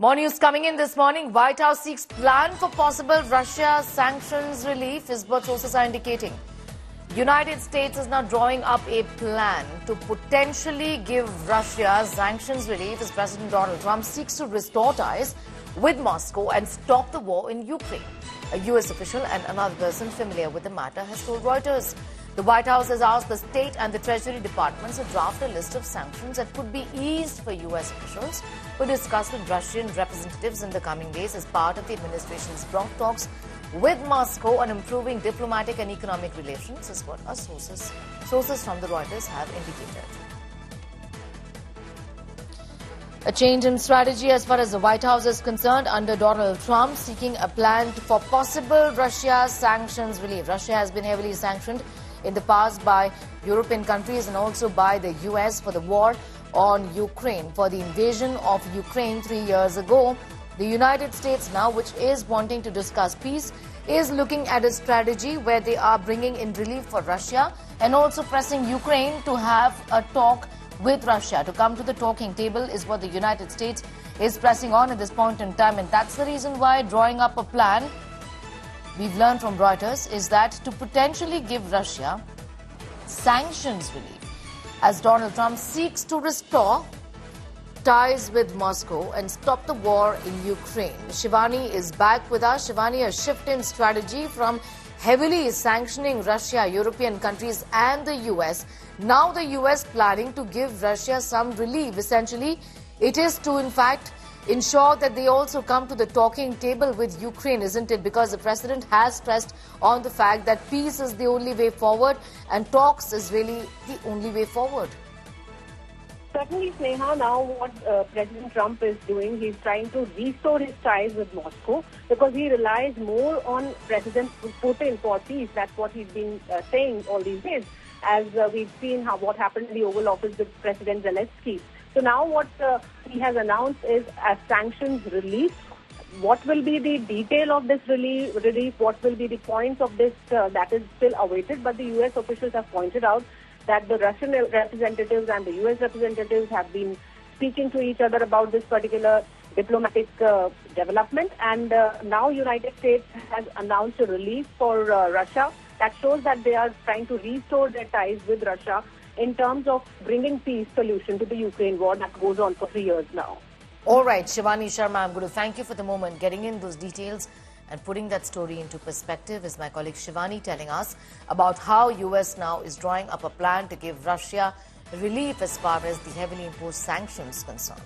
More news coming in this morning. White House seeks plan for possible Russia sanctions relief is what sources are indicating. United States is now drawing up a plan to potentially give Russia sanctions relief as President Donald Trump seeks to restore ties with Moscow and stop the war in Ukraine. A U.S. official and another person familiar with the matter has told Reuters. The White House has asked the State and the Treasury Departments to draft a list of sanctions that could be eased for U.S. officials who discussed with Russian representatives in the coming days as part of the administration's broad talks with Moscow on improving diplomatic and economic relations, is what our sources from the Reuters have indicated. A change in strategy as far as the White House is concerned under Donald Trump, seeking a plan for possible Russia sanctions relief. Russia has been heavily sanctioned in the past by European countries and also by the U.S. for the war on Ukraine, for the invasion of Ukraine 3 years ago. The United States now, which is wanting to discuss peace, is looking at a strategy where they are bringing in relief for Russia and also pressing Ukraine to have a talk with Russia. To come to the talking table is what the United States is pressing on at this point in time, and that's the reason why drawing up a plan, we've learned from Reuters, is that to potentially give Russia sanctions relief as Donald Trump seeks to restore ties with Moscow and stop the war in Ukraine. Shivani is back with us. Shivani, a shift in strategy from heavily sanctioning Russia, European countries and the US. Now the US planning to give Russia some relief. Essentially, it is to, in fact, ensure that they also come to the talking table with Ukraine, isn't it? Because the president has stressed on the fact that peace is the only way forward and talks is really the only way forward. Certainly, Sneha, now what President Trump is doing, he's trying to restore his ties with Moscow because he relies more on President Putin for peace. That's what he's been saying all these days, as we've seen what happened in the Oval Office with President Zelensky. So now what he has announced is a sanctions relief. What will be the detail of this relief? What will be the points of this? That is still awaited. But the U.S. officials have pointed out that the Russian representatives and the U.S. representatives have been speaking to each other about this particular diplomatic development. And now United States has announced a relief for Russia. That shows that they are trying to restore their ties with Russia in terms of bringing peace solution to the Ukraine war that goes on for 3 years now. All right, Shivani Sharma, I'm going to thank you for the moment. Getting in those details and putting that story into perspective is my colleague Shivani telling us about how US now is drawing up a plan to give Russia relief as far as the heavily imposed sanctions concerned.